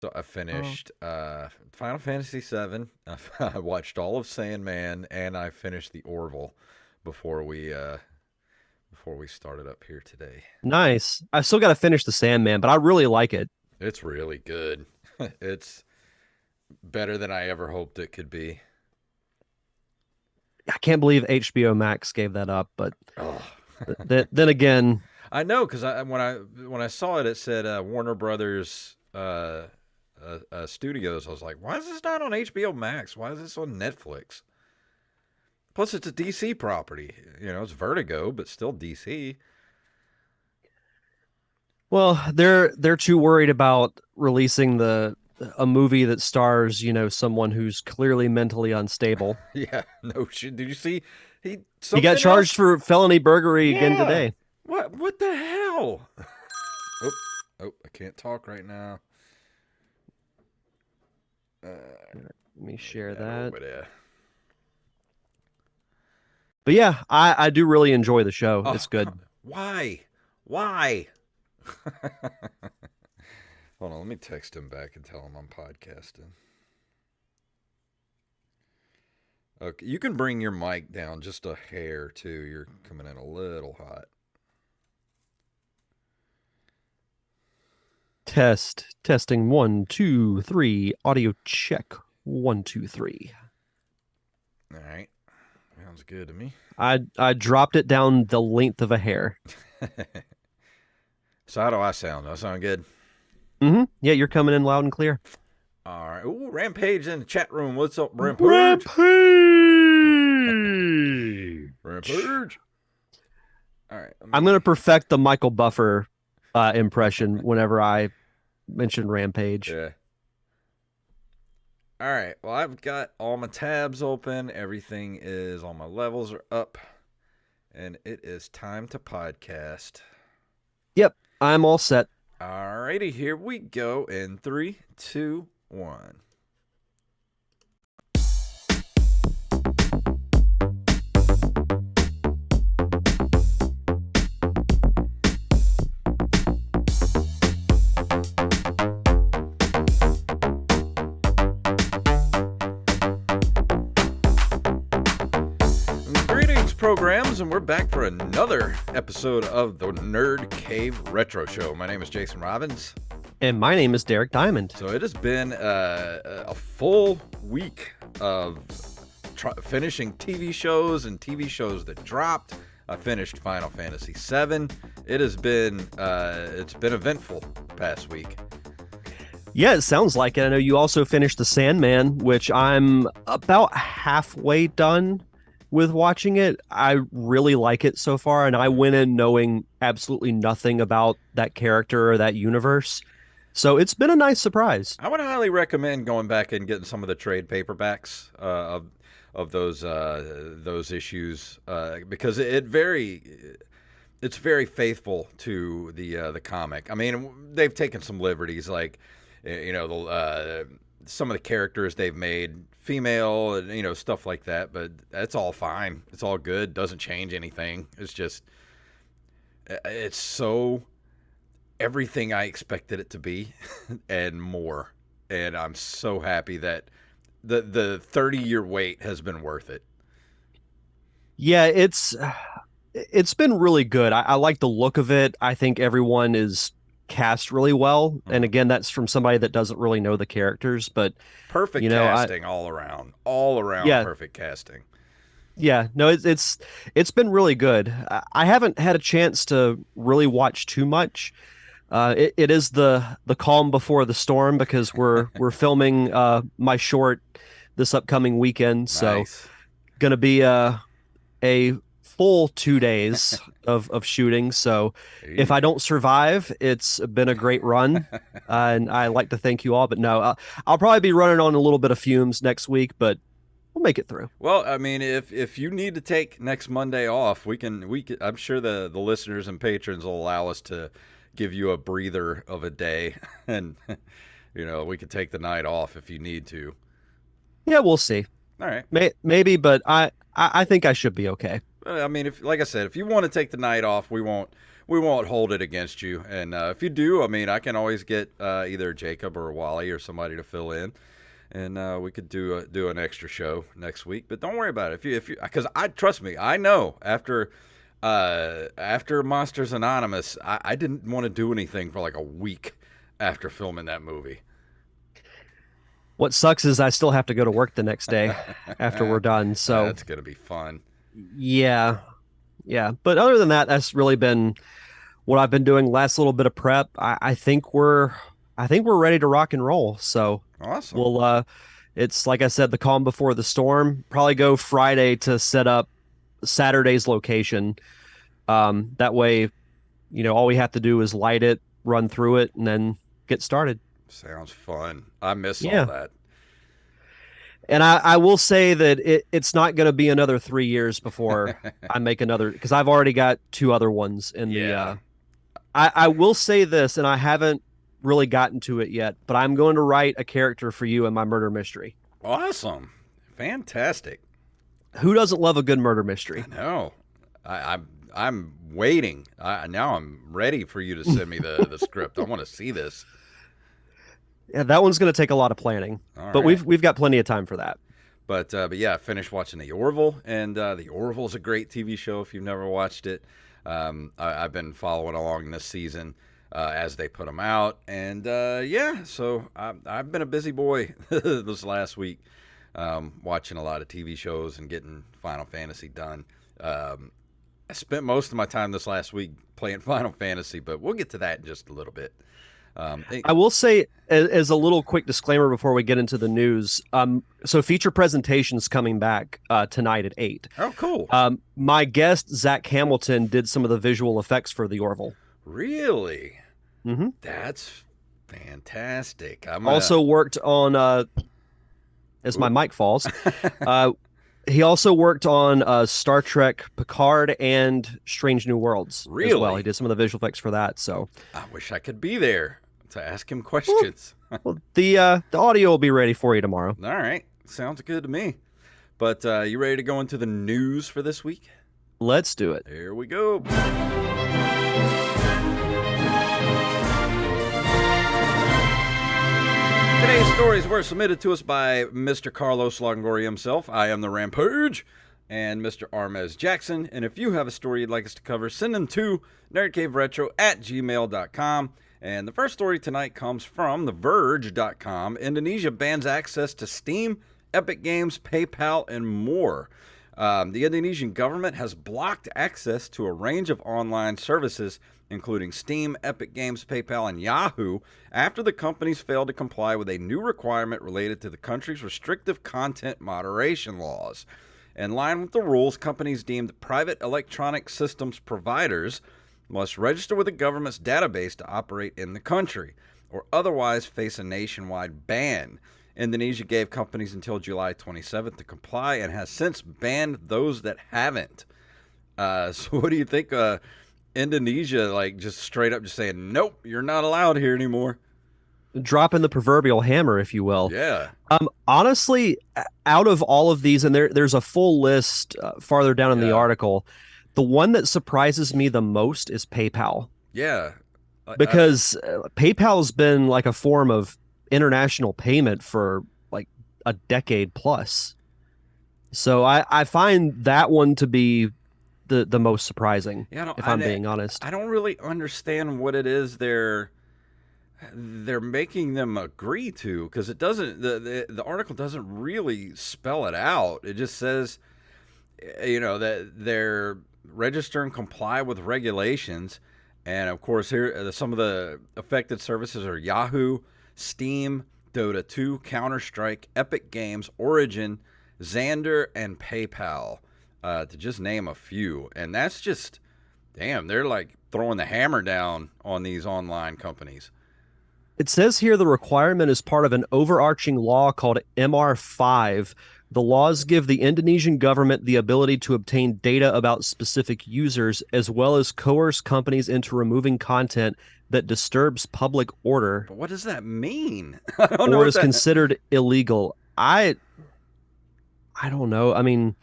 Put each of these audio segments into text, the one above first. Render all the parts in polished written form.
So I Oh, finished Final Fantasy VII. I watched all of Sandman, and I finished the Orville before we started up here today. nice. I still got to finish the Sandman, but I really like it. It's really good. It's better than I ever hoped it could be. I can't believe HBO Max gave that up, but Oh, then again, I know because when I saw it, it said Warner Brothers Studios. I was like, why is this not on HBO Max? Why is this on Netflix? Plus, it's a DC property. It's Vertigo, but still DC. well, they're too worried about releasing the a movie that stars, someone who's clearly mentally unstable. Yeah, no shit. Did you see he He got something charged else? for felony burglary again Yeah. today. What the hell? Oh, oh, I can't talk right now. Let me Move share that that. over there. But yeah, I do really enjoy the show. Oh, It's good. why? Why? Hold on, let me text him back and tell him I'm podcasting. Okay, you can bring your mic down just a hair too. You're coming in a little hot. Testing 1, 2, 3. Audio check 1, 2, 3. All right, sounds good to me. I dropped it down the length of a hair. So how do I sound? Do I sound good? Yeah, you're coming in loud and clear. All right. Ooh, Rampage in the chat room. What's up, Rampage? Rampage. Rampage. All right. Let I'm me. gonna perfect the Michael Buffer impression whenever I mention Rampage. Yeah. All right. Well, I've got all my tabs open. Everything is, all my levels are up. And it is time to podcast. Yep, I'm all set. All righty. Here we go in 3, 2, 1. Greetings, programs, and we're back for another episode of the Nerd Cave Retro Show. My name is Jason Robbins. And my name is Derek Diamond. So it has been a full week of finishing TV shows and TV shows that dropped. I finished Final Fantasy VII. It has been it's been eventful the past week. Yeah, it sounds like it. I know you also finished The Sandman, which I'm about halfway done with watching it. I really like it so far, and I went in knowing absolutely nothing about that character or that universe. So it's been a nice surprise. I would highly recommend going back and getting some of the trade paperbacks of those issues because it's very faithful to the comic. I mean, they've taken some liberties, like some of the characters they've made female, and stuff like that. But that's all fine. It's all good. Doesn't change anything. It's so everything I expected it to be and more. And I'm so happy that the 30-year wait has been worth it. Yeah, it's been really good. I like the look of it. I think everyone is cast really well. And Mhm. again, that's from somebody that doesn't really know the characters, but Perfect you know, I casting all around. All around yeah, perfect casting. yeah, no, it's been really good. I haven't had a chance to really watch too much. It is the calm before the storm because we're filming my short this upcoming weekend, so Nice. gonna be a full 2 days of shooting. So if Eesh. I don't survive, it's been a great run, and I like to thank you all. But no, I'll probably be running on a little bit of fumes next week, but we'll make it through. Well, I mean, if you need to take next Monday off, we can. I'm sure the listeners and patrons will allow us to give you a breather of a day, and we could take the night off if you need to. Yeah, we'll see. All right. Maybe, but I think I should be okay. I mean, if like I said, if you want to take the night off, we won't we won't hold it against you. And if you do, I mean, I can always get either Jacob or Wally or somebody to fill in, and we could do an extra show next week. But don't worry about it if you because I trust me, I know after Monsters Anonymous, I didn't want to do anything for like a week after filming that movie. What sucks is I still have to go to work the next day after we're done. So That's gonna be fun. yeah, yeah. But other than that, that's really been what I've been doing. Last little bit of prep. I think we're ready to rock and roll. So Awesome. we'll it's like I said, the calm before the storm. Probably go Friday to set up Saturday's location. That way, all we have to do is light it, run through it, and then get started. Sounds fun. I miss all Yeah. that. And I will say that it's not going to be another 3 years before I make another, because I've already got two other ones in the. Yeah. I will say this, and I haven't really gotten to it yet, but I'm going to write a character for you in my murder mystery. Awesome. Fantastic. Who doesn't love a good murder mystery? No, I'm waiting. Now I'm ready for you to send me the script. I want to see this. Yeah, that one's going to take a lot of planning, All but right. we've got plenty of time for that. But yeah, I finished watching The Orville, and The Orville's a great TV show if you've never watched it. I've been following along this season as they put them out, and yeah, so I've been a busy boy this last week, watching a lot of TV shows and getting Final Fantasy done. I spent most of my time this last week playing Final Fantasy, but we'll get to that in just a little bit. I will say, as a little quick disclaimer before we get into the news, so feature presentations coming back tonight at 8. Oh, cool. My guest, Zach Hamilton, did some of the visual effects for the Orville. Really? Mm-hmm. That's fantastic. Also worked on, as my mic falls, he also worked on Star Trek Picard and Strange New Worlds Really? as well. He did some of the visual effects for that. So I wish I could be there to ask him questions. well, the audio will be ready for you tomorrow. All right. Sounds good to me. But you ready to go into the news for this week? Let's do it. Here we go. Today's stories were submitted to us by Mr. Carlos Longoria himself. I am the Rampage. And Mr. Armez Jackson. And if you have a story you'd like us to cover, send them to nerdcaveretro@gmail.com. And the first story tonight comes from TheVerge.com. Indonesia bans access to Steam, Epic Games, PayPal, and more. The Indonesian government has blocked access to a range of online services, including Steam, Epic Games, PayPal, and Yahoo, after the companies failed to comply with a new requirement related to the country's restrictive content moderation laws. In line with the rules, companies deemed private electronic systems providers must register with the government's database to operate in the country, or otherwise face a nationwide ban. Indonesia gave companies until July 27th to comply and has since banned those that haven't. So what do you think? Indonesia, like, just straight up just saying, nope, you're not allowed here anymore. Dropping the proverbial hammer, if you will. Yeah. Honestly, out of all of these, and there's a full list farther down in the article, the one that surprises me the most is PayPal. Yeah. Because PayPal's been like a form of international payment for like a decade plus. So I find that one to be the most surprising, if I'm being honest. I don't really understand what it is they're making them agree to, because it doesn't, the article doesn't really spell it out. It just says, that they're register and comply with regulations. And of course, here some of the affected services are Yahoo, Steam, Dota 2, Counter-Strike, Epic Games, Origin, Xander, and PayPal, to just name a few. And that's just, damn, they're like throwing the hammer down on these online companies. It says here the requirement is part of an overarching law called MR5. The laws give the Indonesian government the ability to obtain data about specific users, as well as coerce companies into removing content that disturbs public order. But what does that mean? I don't know. Or is considered illegal. I don't know. I mean,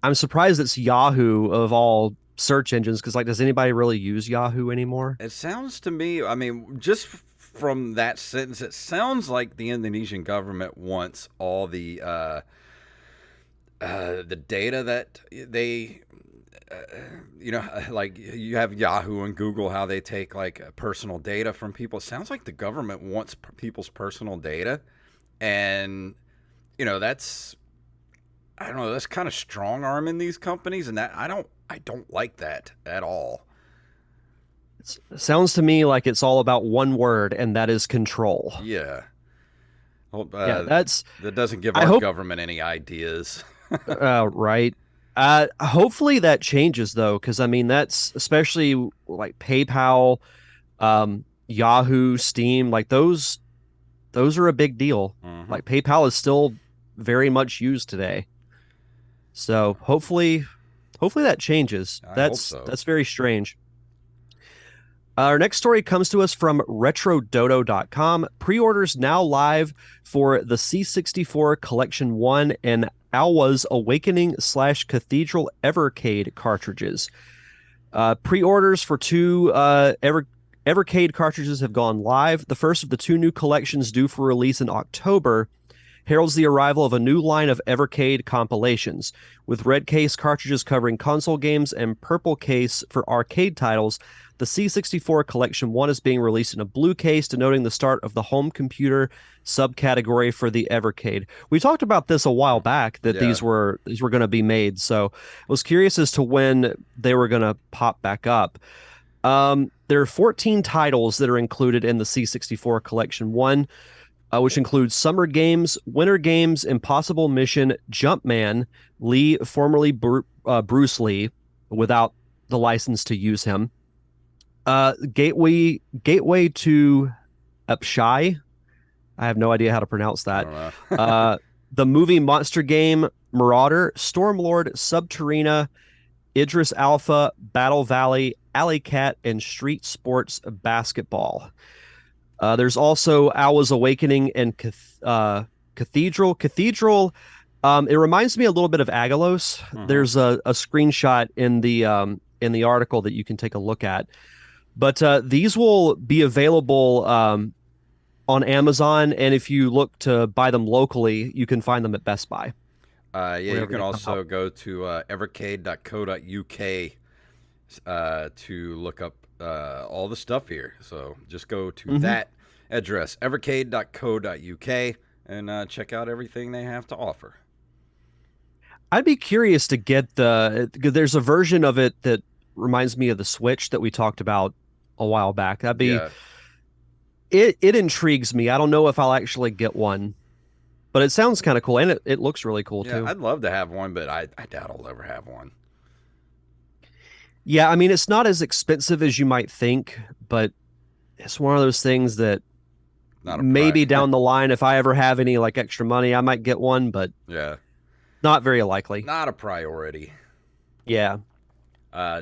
I'm surprised it's Yahoo of all search engines because like does anybody really use Yahoo anymore? It sounds to me, I mean, just from that sentence, it sounds like the Indonesian government wants all the data that they, uh, like you have Yahoo and Google, how they take like personal data from people. It sounds like the government wants people's personal data, and that's I don't know. That's kind of strong arming these companies, and that I don't like that at all. It sounds to me like it's all about one word, and that is control. Yeah. Well, Yeah, that's that doesn't give I our hope government any ideas. right. Hopefully that changes though, because I mean that's especially like PayPal, Yahoo, Steam, like those are a big deal. Hmm. Like PayPal is still very much used today. So hopefully that changes. I hope That's so. that's very strange. Our next story comes to us from retrododo.com. Pre-orders now live for the C64 Collection 1 and Alwa's Awakening / Cathedral Evercade cartridges. Pre-orders for two Evercade cartridges have gone live. The first of the two new collections due for release in October heralds the arrival of a new line of Evercade compilations, with red case cartridges covering console games and purple case for arcade titles. The C64 Collection 1 is being released in a blue case, denoting the start of the home computer subcategory for the Evercade. We talked about this a while back that Yeah. these were going to be made, so I was curious as to when they were going to pop back up. There are 14 titles that are included in the C64 Collection 1, which includes Summer Games, Winter Games, Impossible Mission, Jumpman, Lee, formerly Bruce Lee, without the license to use him. Gateway to Upshai. I have no idea how to pronounce I that. don't know. Uh, the movie Monster Game, Marauder, Stormlord, Subterrana, Idris Alpha, Battle Valley, Alley Cat, and Street Sports Basketball. There's also Alwa's Awakening and Cathedral. Cathedral, it reminds me a little bit of Agalos. Hmm. There's a screenshot in the article that you can take a look at. But these will be available on Amazon, and if you look to buy them locally, you can find them at Best Buy Yeah, you whenever can they come out. also go to evercade.co.uk to look up all the stuff here. So just go to Hmm. that address, evercade.co.uk, and check out everything they have to offer. I'd be curious to get there's a version of it that reminds me of the Switch that we talked about a while back. That'd be Yeah, it intrigues me. I don't know if I'll actually get one, but it sounds kind of cool and it looks really cool yeah, too. I'd love to have one, but I doubt I'll ever have one. Yeah, I mean it's not as expensive as you might think, but it's one of those things that Not a pri. maybe down the line if I ever have any like extra money, I might get one, but Yeah, not very likely. not a priority. Yeah.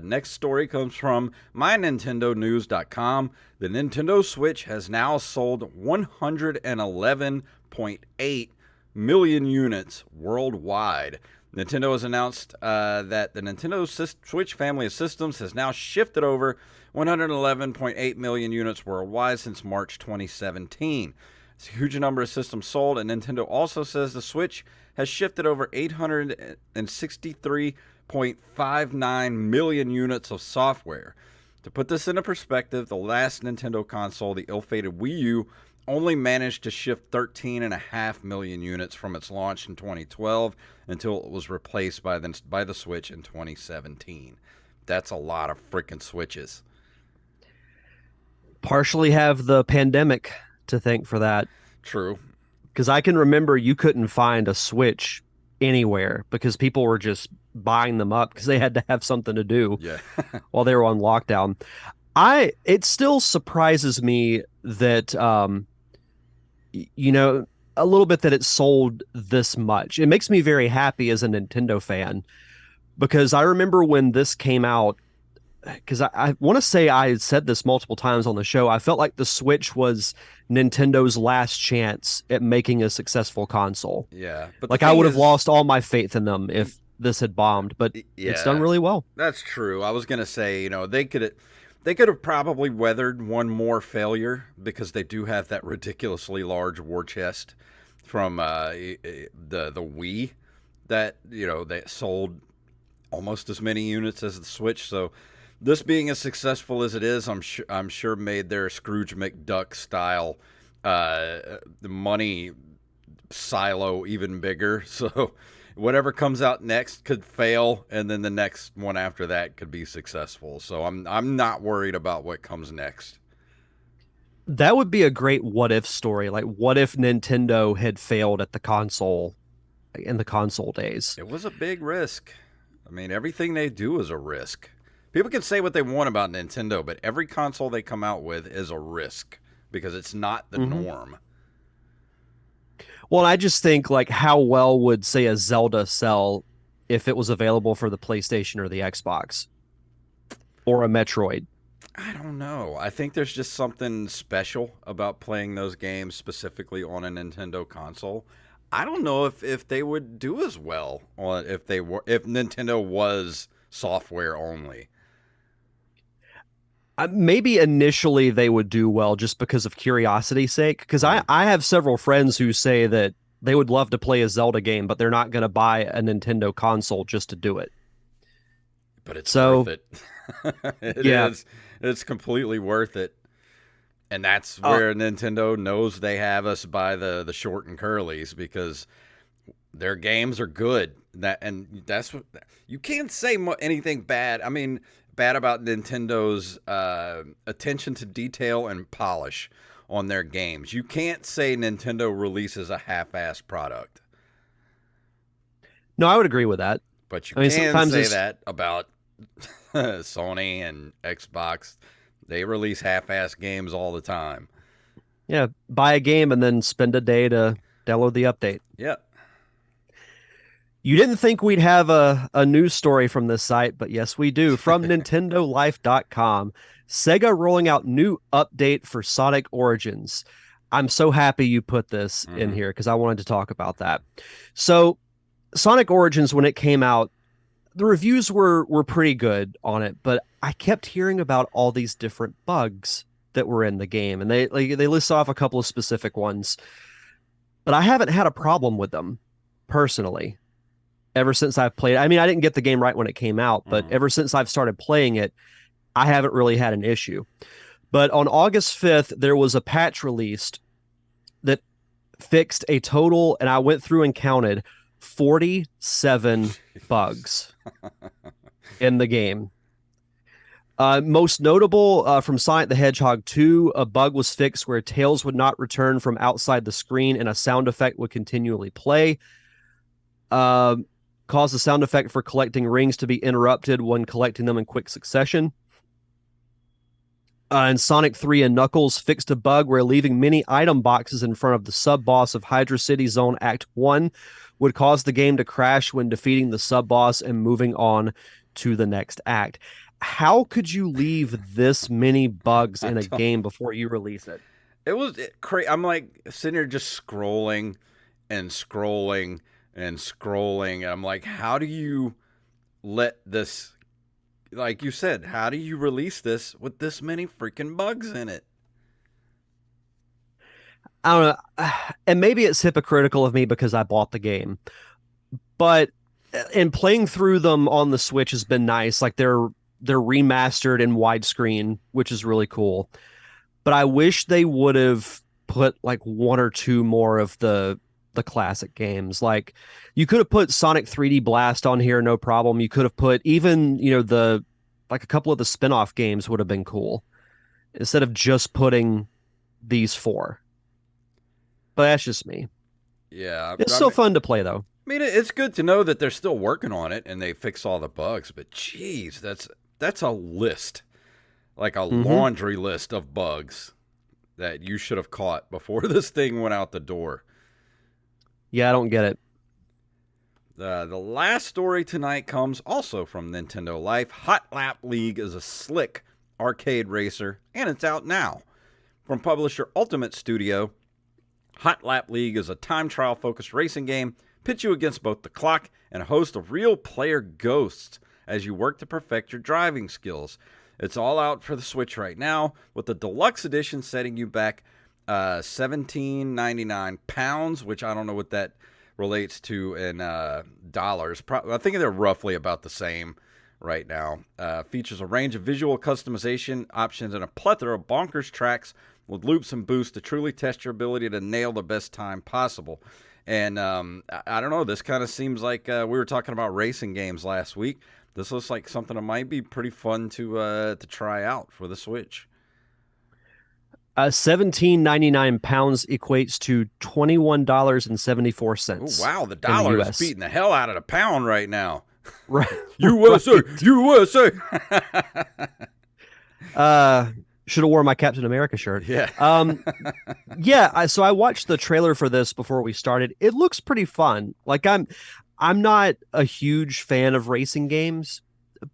Next story comes from mynintendonews.com. The Nintendo Switch has now sold 111.8 million units worldwide. Nintendo has announced that the Nintendo Switch family of systems has now shifted over 111.8 million units worldwide since March 2017. It's a huge number of systems sold, and Nintendo also says the Switch has shifted over 863.59 million units of software. To put this into perspective, the last Nintendo console, the ill-fated Wii U, only managed to shift 13.5 million units from its launch in 2012 until it was replaced by the Switch in 2017. That's a lot of freaking Switches. Partially have the pandemic to thank for that. True. Because I can remember you couldn't find a Switch anywhere because people were just buying them up because they had to have something to do Yeah. while they were on lockdown. It still surprises me that you know a little bit that it sold this much. It makes me very happy as a Nintendo fan because I remember when this came out because I want to say I had said this multiple times on the show. I felt like the Switch was Nintendo's last chance at making a successful console. Yeah. But the Like I thing would have is, lost all my faith in them if this had bombed, but it's done Yeah, really well. that's true. I was gonna say, they could have probably weathered one more failure because they do have that ridiculously large war chest from the Wii that they sold almost as many units as the Switch. So this being as successful as it is, I'm sure made their Scrooge McDuck style the money silo even bigger. So whatever comes out next could fail, and then the next one after that could be successful. So I'm not worried about what comes next. That would be a great what if story. Like, what if Nintendo had failed at the console in the console days? It was a big risk. I mean, everything they do is a risk. People can say what they want about Nintendo, but every console they come out with is a risk because it's not the Mm-hmm. norm. Well, I just think like how well would say a Zelda sell if it was available for the PlayStation or the Xbox or a Metroid? I don't know. I think there's just something special about playing those games specifically on a Nintendo console. I don't know if they would do as well on if Nintendo was software only. Maybe initially they would do well just because of curiosity's sake. Because Mm. I have several friends who say that they would love to play a Zelda game, but they're not going to buy a Nintendo console just to do it. But it's worth So it. It yeah, is. It's completely worth it. And that's uh, where Nintendo knows they have us by the short and curlies because their games are good. That's what you can't say anything bad. I mean, bad about Nintendo's attention to detail and polish on their games. You can't say Nintendo releases a half-assed product, no, I would agree with that. but you I mean, can sometimes say it's that about Sony and Xbox. They release half-assed games all the time. yeah, buy a game and then spend a day to download the update. Yep. You didn't think we'd have a news story from this site, but yes, we do. From NintendoLife.com, Sega rolling out new update for Sonic Origins. I'm so happy you put this in Mm-hmm. here because I wanted to talk about that. So, Sonic Origins, when it came out, the reviews were pretty good on it, but I kept hearing about all these different bugs that were in the game, and they list off a couple of specific ones, but I haven't had a problem with them personally ever since I've played. I mean, I didn't get the game right when it came out, but Mm-hmm. ever since I've started playing it, I haven't really had an issue. But on August 5th, there was a patch released that fixed a total, and I went through and counted 47 bugs in the game. Most notable from Sonic the Hedgehog 2, a bug was fixed where Tails would not return from outside the screen and a sound effect would continually play. Uh, caused the sound effect for collecting rings to be interrupted when collecting them in quick succession. In Sonic 3 and Knuckles fixed a bug where leaving many item boxes in front of the sub boss of Hydra City Zone Act 1 would cause the game to crash when defeating the sub boss and moving on to the next act. How could you leave this many bugs I in a don't. game before you release it? It was crazy. I'm like sitting there just scrolling and scrolling and scrolling, and I'm like, how do you let this? Like you said, how do you release this with this many freaking bugs in it? I don't know. And maybe it's hypocritical of me because I bought the game, but in playing through them on the Switch has been nice. Like they're remastered in widescreen, which is really cool. But I wish they would have put like one or two more of the classic games. Like you could have put Sonic 3D Blast on here, no problem. You could have put even, the like a couple of the spin-off games would have been cool instead of just putting these four. But that's just me. Yeah, It's still fun to play though. I mean, it's good to know that they're still working on it and they fix all the bugs. But geez, that's a list, like a Mm-hmm. laundry list of bugs that you should have caught before this thing went out the door. Yeah, I don't get it. The last story tonight comes also from Nintendo Life. Hot Lap League is a slick arcade racer, and it's out now. From publisher Ultimate Studio, Hot Lap League is a time trial focused racing game pit you against both the clock and a host of real player ghosts as you work to perfect your driving skills. It's all out for the Switch right now, with the deluxe edition setting you back £17.99, which I don't know what that relates to in dollars. I think they're roughly about the same right now. Features a range of visual customization options and a plethora of bonkers tracks with loops and boosts to truly test your ability to nail the best time possible. And I don't know, this kind of seems like we were talking about racing games last week. This looks like something that might be pretty fun to try out for the Switch. 17.99 pounds equates to $21.74. Oh, wow, the in the dollar is US. beating the hell out of the pound right now. Right. USA, Right. USA. Should have worn my Captain America shirt. Yeah. So I watched the trailer for this before we started. It looks pretty fun. Like I'm not a huge fan of racing games,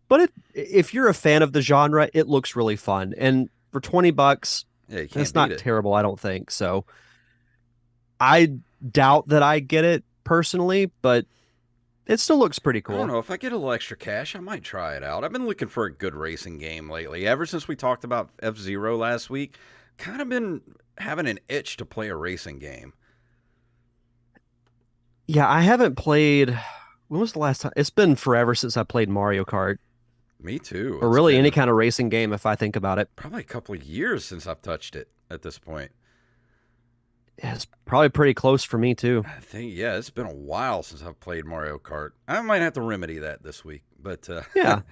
but if you're a fan of the genre, it looks really fun. And for $20, Yeah, you can't it's beat not it. terrible, I don't think. So I doubt that I get it personally, but it still looks pretty I don't cool. know. If I get a little extra cash, I might try it out. I've been looking for a good racing game lately. Ever since we talked about F-Zero last week, kind of been having an itch to play a racing game. Yeah, I haven't played. When was the last time? It's been forever since I played Mario Kart, Me too. or It's really any been kind of racing game if I think about it. probably a couple of years since I've touched it at this point. It's probably pretty close for me too. I think, yeah, it's been a while since I've played Mario Kart. I might have to remedy that this week. But Yeah.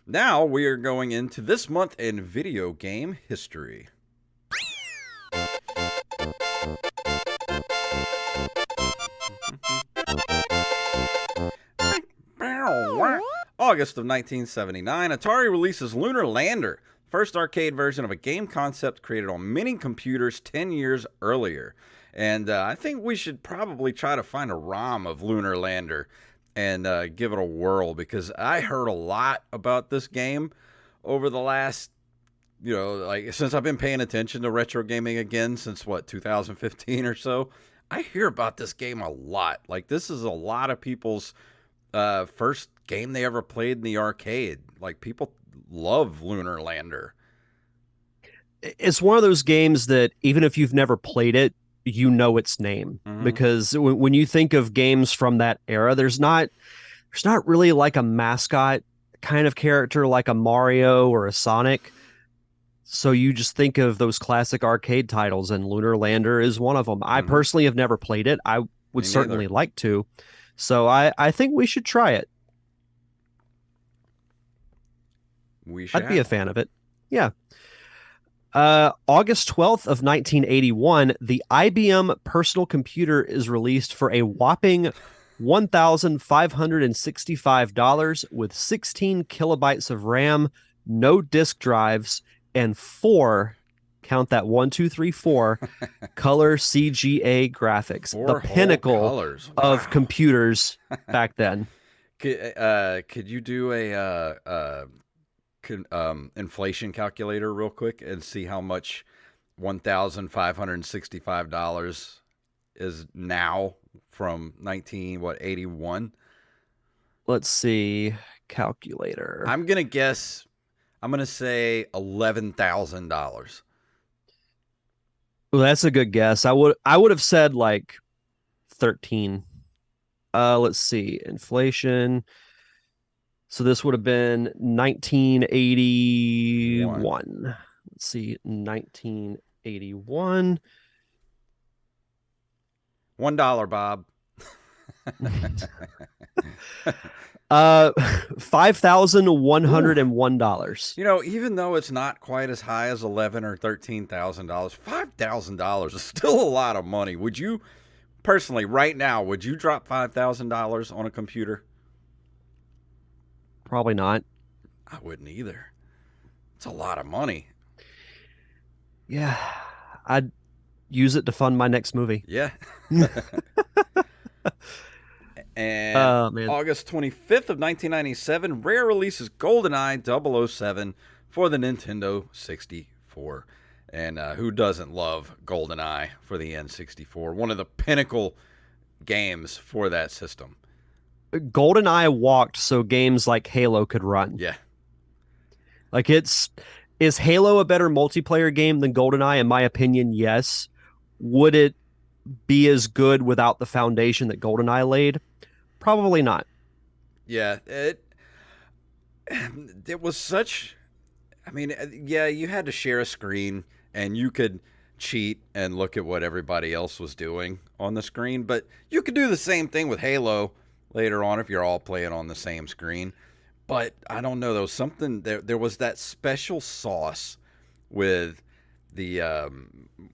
now we are going into this month in video game history. August of 1979, Atari releases Lunar Lander, first arcade version of a game concept created on mini computers 10 years earlier. And I think we should probably try to find a ROM of Lunar Lander and give it a whirl, because I heard a lot about this game over the last, like since I've been paying attention to retro gaming again since 2015 or so. I hear about this game a lot. Like, this is a lot of people's first game they ever played in the arcade. Like, people love Lunar Lander. It's one of those games that even if you've never played it, you know its name, because when you think of games from that era, there's not really like a mascot kind of character like a Mario or a Sonic. So you just think of those classic arcade titles, and Lunar Lander is one of them. I personally have never played it. I would certainly like to. So I think we should try it. I'd be a fan of it. Yeah. August 12th of 1981, the IBM personal computer is released for a whopping $1,565 with 16 kilobytes of RAM, no disk drives, and 4, count that 1, 2, 3, 4, color CGA graphics. 4 the pinnacle colors. Wow. of computers back then. Could you do a inflation calculator real quick and see how much $1,565 is now from 81? Let's see. Calculator. I'm gonna guess. I'm gonna say $11,000. Well, that's a good guess. I would have said like 13. Let's see. Inflation. So this would have been 1981. Let's see. 1981. $1, Bob. $5,101. Even though it's not quite as high as $11,000 or $13,000, $5,000 is still a lot of money. Would you personally, right now, would you drop $5,000 on a computer? Probably not. I wouldn't either. It's a lot of money. Yeah, I'd use it to fund my next movie. Yeah. And man. August 25th of 1997, Rare releases GoldenEye 007 for the Nintendo 64. And who doesn't love GoldenEye for the N64? One of the pinnacle games for that system. GoldenEye walked so games like Halo could run. Yeah. Like is Halo a better multiplayer game than GoldenEye? In my opinion, yes. Would it be as good without the foundation that GoldenEye laid? Probably not. Yeah, it was such. I mean, yeah, you had to share a screen and you could cheat and look at what everybody else was doing on the screen, but you could do the same thing with Halo later on if you're all playing on the same screen. But I don't know, there was something there was that special sauce with the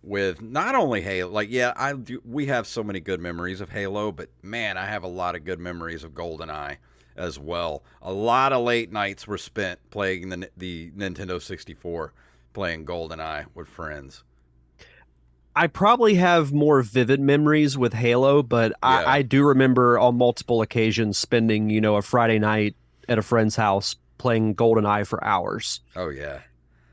with not only Halo, like yeah, we have so many good memories of Halo, but man, I have a lot of good memories of GoldenEye as well. A lot of late nights were spent playing the Nintendo 64, playing GoldenEye with friends. I probably have more vivid memories with Halo, but Yeah. I do remember on multiple occasions spending, a Friday night at a friend's house playing GoldenEye for hours. Oh yeah.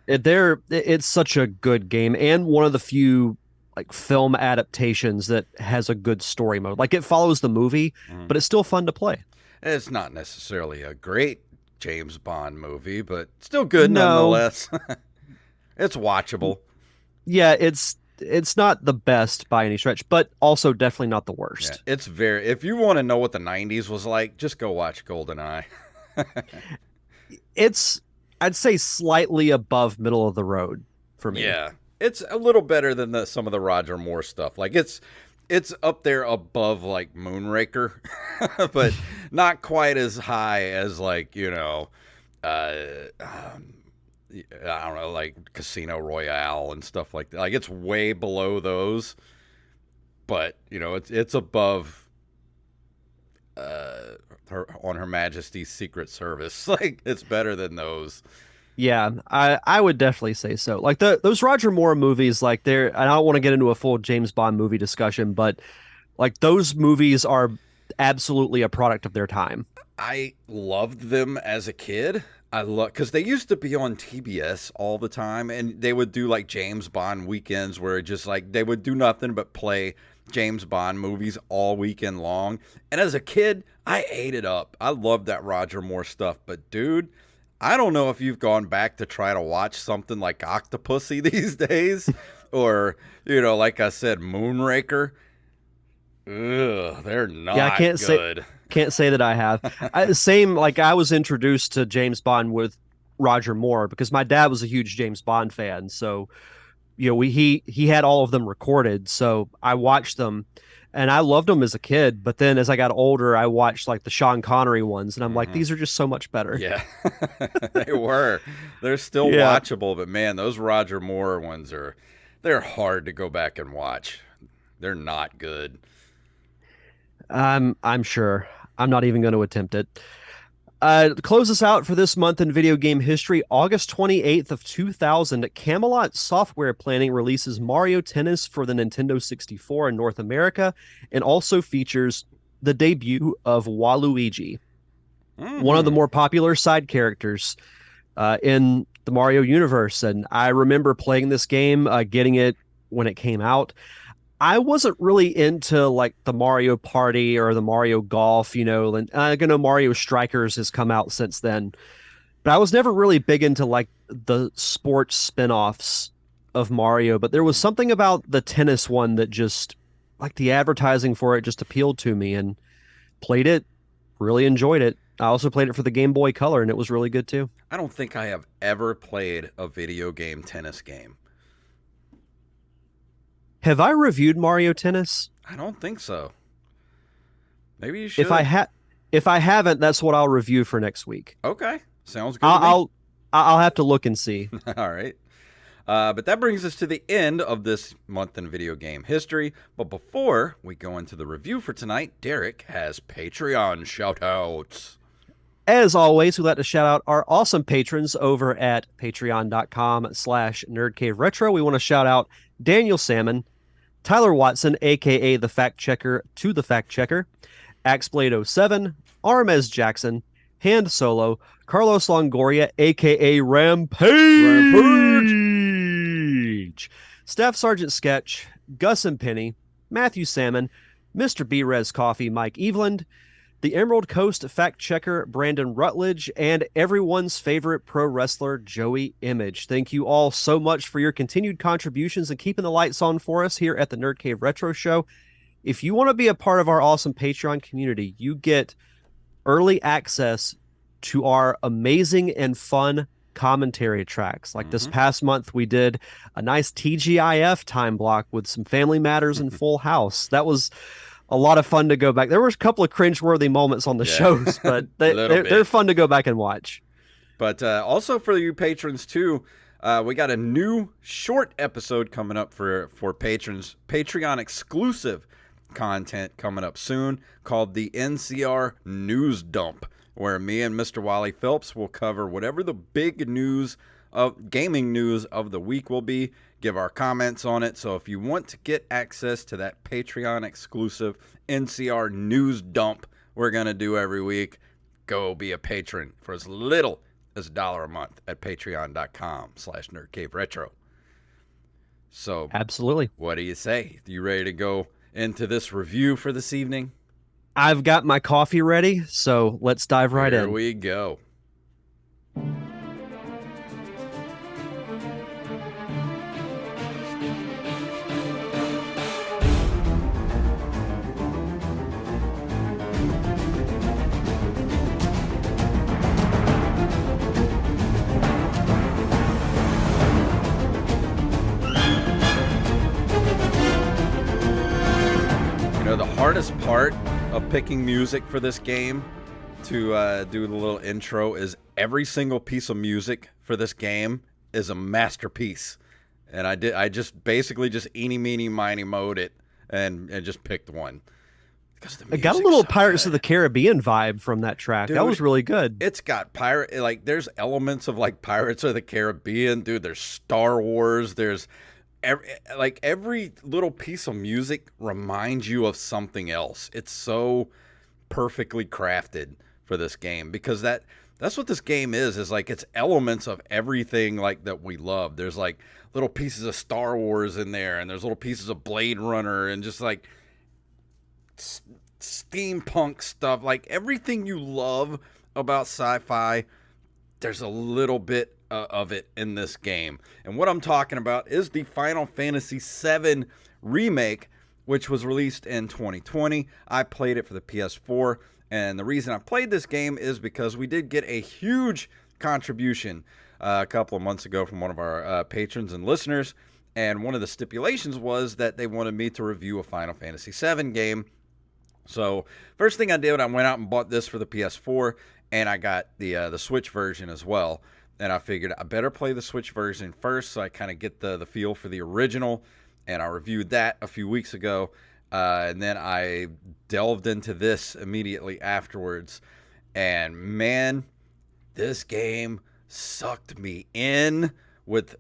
It's such a good game and one of the few like film adaptations that has a good story mode. Like it follows the movie, Mhm. but it's still fun to play. It's not necessarily a great James Bond movie, but still good No, nonetheless. It's watchable. yeah, it's not the best by any stretch, but also definitely not the Yeah, worst. it's very. If you want to know what the '90s was like, just go watch GoldenEye. It's I'd say slightly above middle of the road for me. Yeah, it's a little better than some of the Roger Moore stuff. Like it's up there above like Moonraker, but not quite as high as like uh, um, I don't know, like Casino Royale and stuff like that. Like it's way below those, but it's above Her Majesty's Secret Service. Like it's better than those. Yeah, I would definitely say so. Like those Roger Moore movies, like they're I don't want to get into a full James Bond movie discussion, but like those movies are absolutely a product of their time. I loved them as a kid. I love because they used to be on TBS all the time, and they would do like James Bond weekends where it just like they would do nothing but play James Bond movies all weekend long. And as a kid, I ate it up. I loved that Roger Moore stuff. But dude, I don't know if you've gone back to try to watch something like Octopussy these days, or like I said, Moonraker. Ugh, they're Yeah, not good. can't say that I have. Same like I was introduced to James Bond with Roger Moore because my dad was a huge James Bond fan. So, he had all of them recorded. So I watched them and I loved them as a kid. But then as I got older, I watched like the Sean Connery ones and I'm like, Hmm. these are just so much better. Yeah, they were. They're still Yeah, watchable, but man, those Roger Moore ones they're hard to go back and watch. They're not good. I'm sure. I'm not even going to attempt it. To close us out for this month in video game history, August 28th of 2000, Camelot Software Planning releases Mario Tennis for the Nintendo 64 in North America and also features the debut of Waluigi, one of the Hmm. more popular side characters in the Mario universe. And I remember playing this game, getting it when it came out. I wasn't really into like the Mario Party or the Mario Golf, and I know Mario Strikers has come out since then, but I was never really big into like the sports spin-offs of Mario. But there was something about the tennis one that just like the advertising for it just appealed to me and played it, really enjoyed it. I also played it for the Game Boy Color and it was really good too. I don't think I have ever played a video game tennis game. Have I reviewed Mario Tennis? I don't think so. Maybe you If I should. ha if I haven't, that's what I'll review for next week. Okay, sounds good to I'll me. I'll, I'll have to look and see. All right. But that brings us to the end of this month in video game history. But before we go into the review for tonight, Derek has Patreon shoutouts. As always, we like to shout out our awesome patrons over at patreon.com/nerdcaveretro. We want to shout out Daniel Salmon, Tyler Watson, aka the Fact Checker to the Fact Checker, Axeblade07, Armez Jackson, Hand Solo, Carlos Longoria, aka Rampage. Rampage, Staff Sergeant Sketch, Gus and Penny, Matthew Salmon, Mr. B Res Coffee, Mike Eveland, the Emerald Coast fact checker, Brandon Rutledge, and everyone's favorite pro wrestler, Joey Image. Thank you all so much for your continued contributions and keeping the lights on for us here at the Nerd Cave Retro Show. If you want to be a part of our awesome Patreon community, you get early access to our amazing and fun commentary tracks. Like this Mm-hmm. past month, we did a nice TGIF time block with some Family Matters and Full House. That was a lot of fun to go back. There was a couple of cringeworthy moments on the Yeah, shows, but a little they're bit. fun to go back and watch. But also for you patrons too, we got a new short episode coming up for patrons. Patreon exclusive content coming up soon called the NCR News Dump, where me and Mr. Wally Phelps will cover whatever the big news of gaming news of the week will be, give our comments on it. So if you want to get access to that Patreon exclusive NCR News Dump we're going to do every week, go be a patron for as little as $1 a month at patreon.com/nerdcaveretro. So Absolutely. what do you say? You ready to go into this review for this evening? I've got my coffee ready, so let's dive right Here in. we go. The hardest part of picking music for this game to do the little intro is every single piece of music for this game is a masterpiece. And I just basically just eeny, meeny, miny, mowed it and just picked one. I got a little Pirates of the Caribbean vibe from that track. Dude, that was really good. It's got there's elements of like Pirates of the Caribbean, dude. There's Star Wars. There's every little piece of music reminds you of something else. It's so perfectly crafted for this game because that's what this game is like it's elements of everything like that we love. There's like little pieces of Star Wars in there, and there's little pieces of Blade Runner, and just like steampunk stuff. Like everything you love about sci-fi, there's a little bit of it in this game. And what I'm talking about is the Final Fantasy VII Remake, which was released in 2020. I played it for the PS4, and the reason I played this game is because we did get a huge contribution a couple of months ago from one of our patrons and listeners, and one of the stipulations was that they wanted me to review a Final Fantasy VII game. So first thing I did, I went out and bought this for the PS4, and I got the Switch version as well. And I figured I better play the Switch version first, so I kind of get the feel for the original. And I reviewed that a few weeks ago, and then I delved into this immediately afterwards. And man, this game sucked me in with.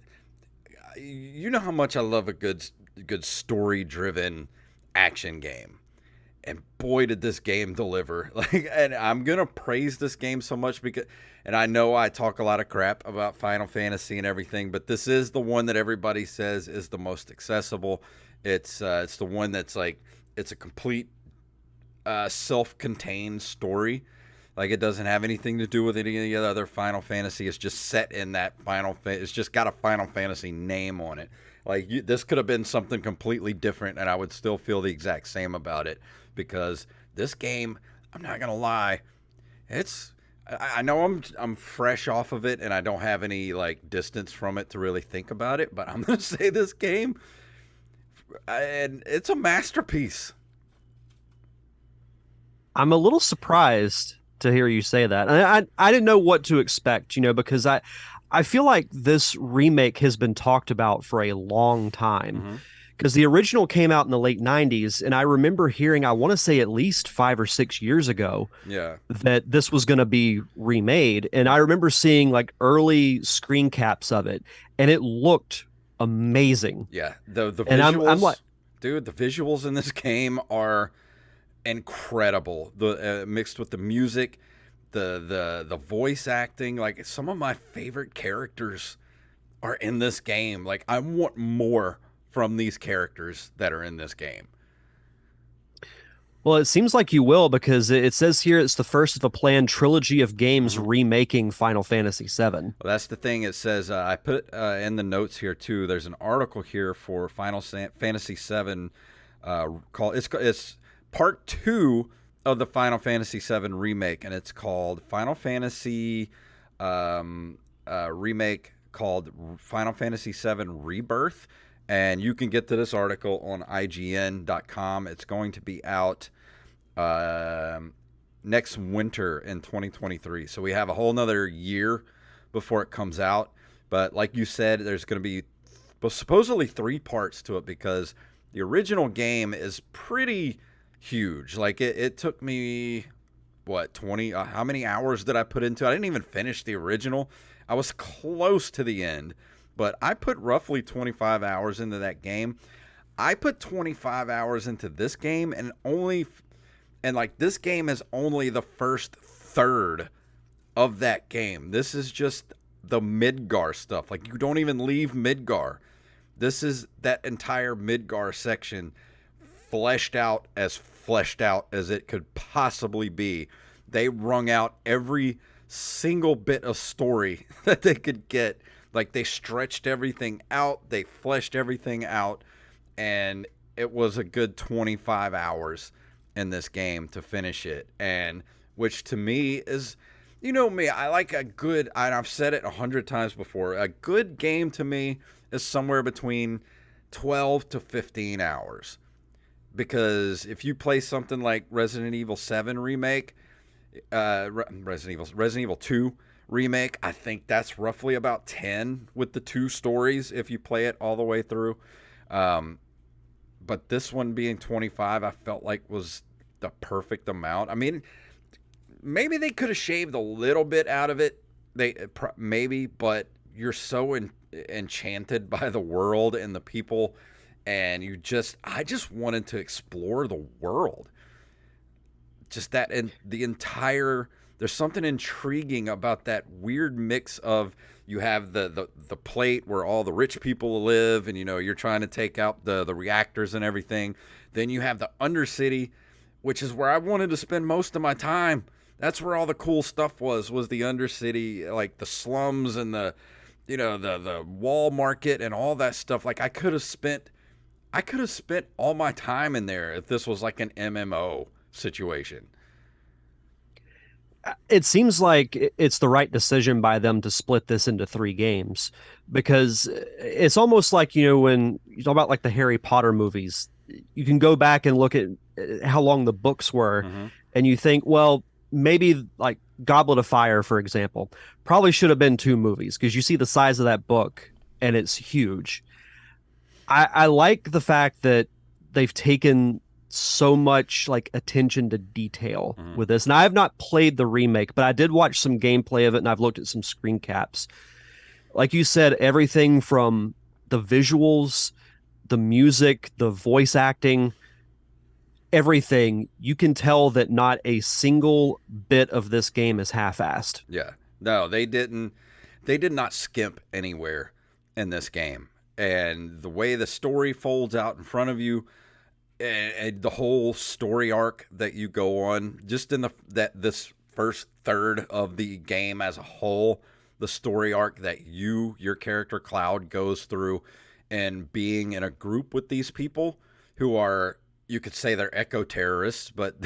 You know how much I love a good story-driven action game. And boy, did this game deliver. And I'm going to praise this game so much because, and I know I talk a lot of crap about Final Fantasy and everything, but this is the one that everybody says is the most accessible. It's the one that's like, it's a complete self-contained story. Like it doesn't have anything to do with any of the other Final Fantasy. It's just set in that it's just got a Final Fantasy name on it. Like this could have been something completely different, and I would still feel the exact same about it. Because this game, I'm not gonna lie, I know I'm fresh off of it and I don't have any like distance from it to really think about it, but I'm gonna say this game, and it's a masterpiece. I'm a little surprised to hear you say that. I didn't know what to expect, because I feel like this remake has been talked about for a long time. Mm-hmm. Because the original came out in the late 90s, and I remember hearing, I want to say at least 5 or 6 years ago, that this was going to be remade. And I remember seeing like early screen caps of it, and it looked amazing. Yeah, the visuals, and I'm like, dude, the visuals in this game are incredible. The mixed with the music, the voice acting, like some of my favorite characters are in this game. Like I want more from these characters that are in this game. Well, it seems like you will because it says here it's the first of a planned trilogy of games Hmm. remaking Final Fantasy VII. Well, that's the thing. It says I put in the notes here too. There's an article here for Fantasy VII called it's part two of the Final Fantasy VII remake, and it's called Final Fantasy remake called Final Fantasy VII Rebirth. And you can get to this article on IGN.com. It's going to be out um next winter in 2023. So we have a whole nother year before it comes out. But like you said, there's going to be supposedly three parts to it because the original game is pretty huge. Like it took me what 20 how many hours did I put into it? I didn't even finish the original. I was close to the end, but I put roughly 25 hours into that game. I put 25 hours into this game, and like this game is only the first third of that game. This is just the Midgar stuff. Like you don't even leave Midgar. This is that entire Midgar section fleshed out as it could possibly be. They wrung out every single bit of story that they could get. Like they stretched everything out, they fleshed everything out, and it was a good 25 hours in this game to finish it. And which to me is, you know me, I like a good, and I've said it 100 times before, a good game to me is somewhere between 12 to 15 hours. Because if you play something like Resident Evil 7 remake, Resident Evil 2 remake, I think that's roughly about 10 with the two stories if you play it all the way through. Um, but this one being 25, I felt like was the perfect amount. I mean, maybe they could have shaved a little bit out of it. Maybe, but you're so enchanted by the world and the people, and I just wanted to explore the world. Just that, and the entire, there's something intriguing about that weird mix of, you have the plate where all the rich people live, and you're trying to take out the reactors and everything. Then you have the undercity, which is where I wanted to spend most of my time. That's where all the cool stuff was the undercity, like the slums and the wall market and all that stuff. Like I could have spent all my time in there if this was like an MMO situation. It seems like it's the right decision by them to split this into three games because it's almost like, when you talk about like the Harry Potter movies, you can go back and look at how long the books were, Mm-hmm. and you think, well, maybe like Goblet of Fire, for example, probably should have been two movies because you see the size of that book and it's huge. I like the fact that they've taken so much like attention to detail Mm-hmm. with this. And I have not played the remake, but I did watch some gameplay of it and I've looked at some screen caps. Like you said, everything from the visuals, the music, the voice acting, everything, you can tell that not a single bit of this game is half-assed. Yeah. No, they didn't. They did not skimp anywhere in this game. And the way the story folds out in front of you, and the whole story arc that you go on, just in this first third of the game as a whole, the story arc that your character Cloud goes through, and being in a group with these people who are, you could say they're eco terrorists, but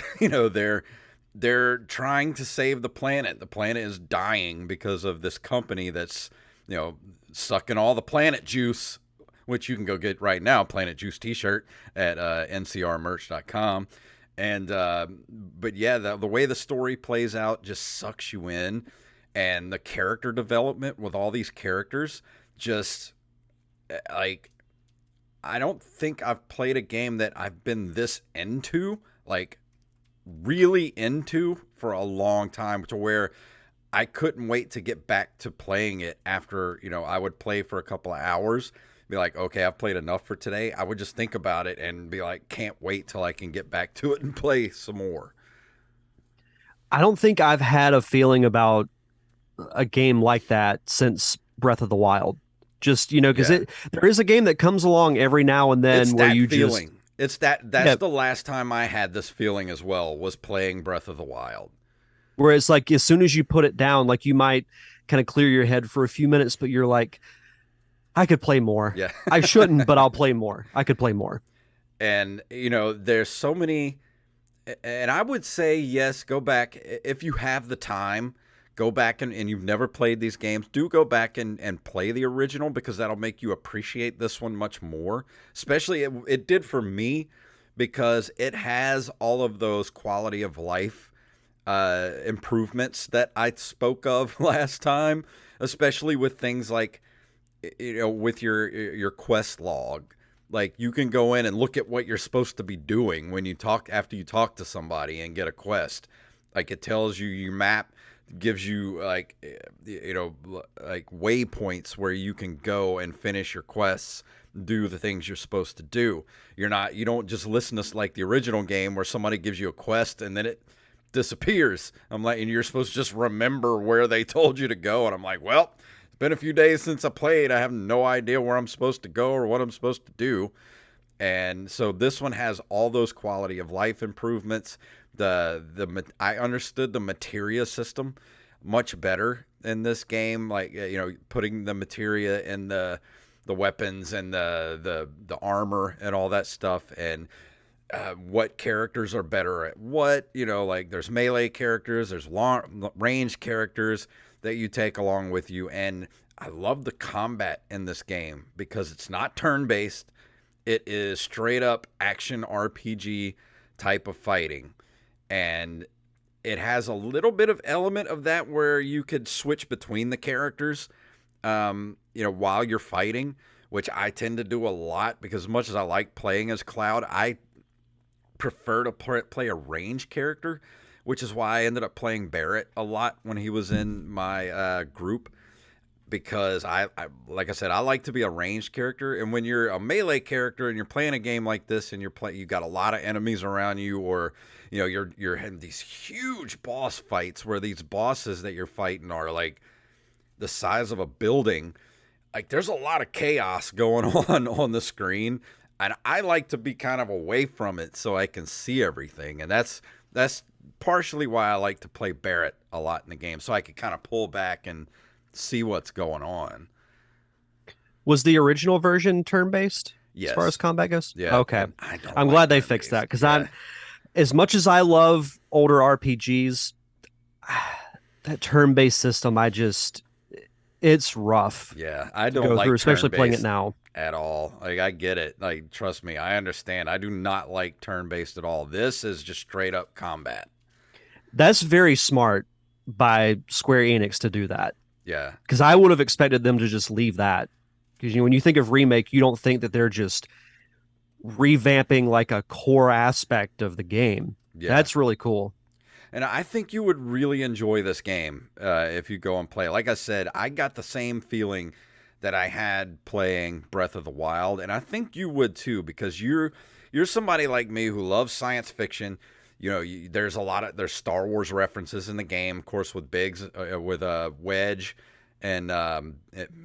they're trying to save the planet. The planet is dying because of this company that's, sucking all the planet juice, which you can go get right now, Planet Juice t-shirt at ncrmerch.com. And but yeah, the way the story plays out just sucks you in, and the character development with all these characters just, like, I don't think I've played a game that I've been this into, like really into, for a long time, to where I couldn't wait to get back to playing it after, I would play for a couple of hours, be like, okay, I've played enough for today. I would just think about it and be like, can't wait till I can get back to it and play some more. I don't think I've had a feeling about a game like that since Breath of the Wild. Just, because Yeah. there is a game that comes along every now and It's then where that you just feeling. That's Yeah, the last time I had this feeling as well, was playing Breath of the Wild. where it's like as soon as you put it down, like you might kind of clear your head for a few minutes, but you're like, I could play more. Yeah. I shouldn't, but I'll play more. I could play more. And there's so many, and I would say yes, go back if you have the time. Go back and you've never played these games, do go back and play the original, because that'll make you appreciate this one much more. Especially it did for me, because it has all of those quality of life improvements that I spoke of last time, especially with things like, with your quest log. Like, you can go in and look at what you're supposed to be doing when you talk after you talk to somebody and get a quest. Like, it tells you your map, gives you like, like waypoints where you can go and finish your quests, do the things you're supposed to do. You don't just listen to like the original game where somebody gives you a quest and then it disappears. I'm like, and you're supposed to just remember where they told you to go. And I'm like, well, it's been a few days since I played. I have no idea where I'm supposed to go or what I'm supposed to do. And so this one has all those quality of life improvements. I understood the materia system much better in this game. Like, putting the materia in the weapons and the armor and all that stuff, and what characters are better at what. Like, there's melee characters, there's long range characters that you take along with you. And I love the combat in this game because it's not turn-based. It is straight up action RPG type of fighting. And it has a little bit of element of that where you could switch between the characters, while you're fighting, which I tend to do a lot, because as much as I like playing as Cloud, I prefer to play a range character, which is why I ended up playing Barrett a lot when he was in my group, because I like I said, I like to be a ranged character. And when you're a melee character and you're playing a game like this and you got a lot of enemies around you, or you're having these huge boss fights where these bosses that you're fighting are like the size of a building. Like, there's a lot of chaos going on the screen, and I like to be kind of away from it so I can see everything. And that's partially why I like to play Barrett a lot in the game, so I can kind of pull back and see what's going on. Was the original version turn-based as far as Yes. combat goes? Yeah. Okay. And I don't I'm like glad they turn fixed that, based. because Yeah. I'm as much as I love older RPGs, that turn-based system, it's rough Yeah. I to don't go through, like turn especially playing it based now. at all. Like, I get it. Like, trust me, I understand. I do not like turn based at all. This is just straight up combat. That's very smart by Square Enix to do that, Yeah. because I would have expected them to just leave that. Because when you think of remake, you don't think that they're just revamping like a core aspect of the game. Yeah. That's really cool. And I think you would really enjoy this game if you go and play. Like I said, I got the same feeling that I had playing Breath of the Wild, and I think you would too, because you're somebody like me who loves science fiction. There's Star Wars references in the game, of course, with Wedge, and I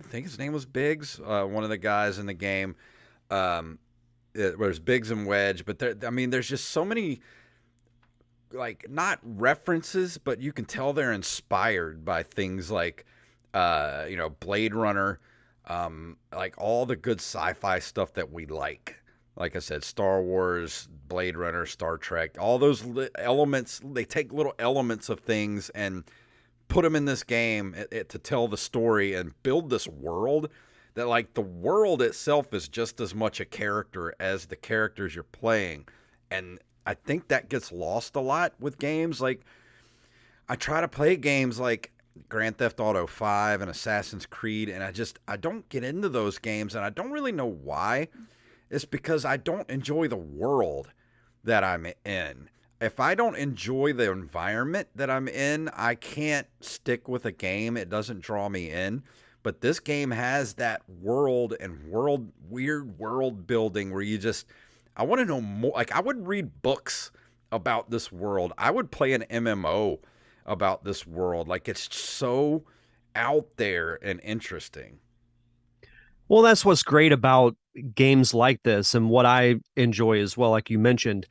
think his name was Biggs, one of the guys in the game. There's Biggs and Wedge, but there's just so many, like, not references, but you can tell they're inspired by things like, Blade Runner, like all the good sci-fi stuff that we like. Like I said, Star Wars, Blade Runner, Star Trek, all those elements. They take little elements of things and put them in this game to tell the story and build this world. That, like, the world itself is just as much a character as the characters you're playing, and I think that gets lost a lot with games. Like, I try to play games like Grand Theft Auto 5 and Assassin's Creed, and I don't get into those games, and I don't really know why. It's because I don't enjoy the world that I'm in. If I don't enjoy the environment that I'm in, I can't stick with a game. It doesn't draw me in. But this game has that world and weird world building where I want to know more. Like, I would read books about this world. I would play an MMO about this world. Like, it's so out there and interesting. Well, that's what's great about games like this, and what I enjoy as well, like you mentioned,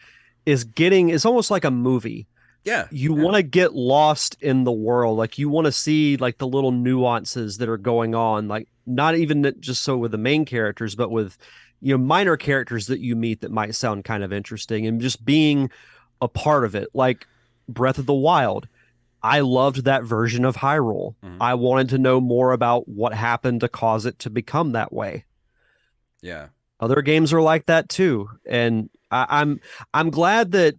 is getting it's almost like a movie. Yeah, You yeah. want to get lost in the world. Like you want to see like the little nuances that are going on, like not even just so with the main characters, but with minor characters that you meet that might sound kind of interesting, and just being a part of it. Like Breath of the Wild, I loved that version of Hyrule. Hmm. I wanted to know more about what happened to cause it to become that way. Yeah. Other games are like that too, and I'm glad that.